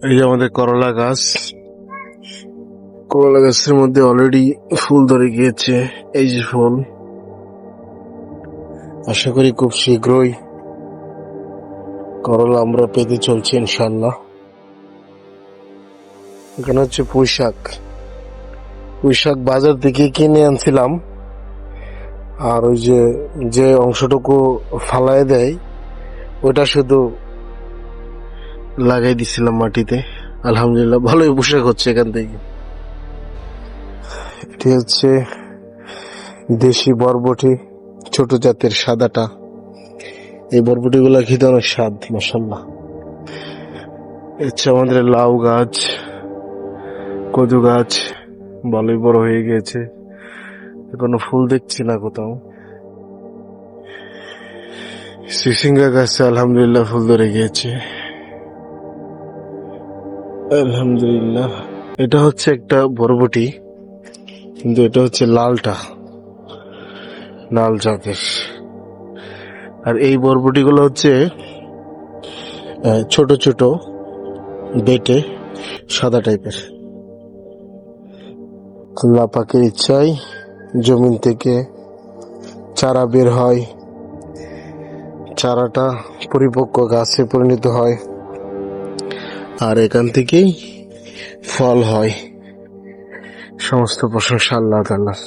এই যে আমাদের করলা গাছ, করলা গাছের মধ্যে অলরেডি ফুল ধরে গিয়েছে। এই যে ফুল, আশা করি খুব শীঘ্রই করলা আমরা পেতে চলছি ইনশাল্লাহ। এখানে হচ্ছে পুঁই শাক। পুঁই শাক বাজার থেকে কিনে আনছিলাম, আর ওই যে যে অংশটুকু ফালায় দেয় ওটা শুধু লাগাই দিছিলাম মাটিতে। আলহামদুলিল্লাহ ভালোই পোশাক হচ্ছে এখান থেকে। এটি হচ্ছে দেশি বরবটি, ছোট জাতের সাদাটা। এই বরবটি গুলা খেতে অনেক স্বাদ, মাশাআল্লাহ। হচ্ছে আমাদের লাউ গাছ, কদু গাছ ভালোই বড় হয়ে গিয়েছে, কোনো ফুল দেখছি না কোথাও। সিসিঙ্গা গাছে আলহামদুলিল্লাহ ফুল ধরে গিয়েছে, আলহামদুলিল্লাহ। এটা হচ্ছে একটা বরবটি, কিন্তু এটা হচ্ছে লালটা, লাল জাতের। আর এই বরবটি গুলো হচ্ছে ছোট ছোট বেটে সাদা টাইপের। আল্লাহ পাকের ইচ্ছায় জমিন থেকে চারা বের হয়, চারাটা পরিপক্ক গাছে পরিণত হয়, আর এখান থেকেই ফল হয়। সমস্ত প্রশংসা আল্লাহ তাআলার।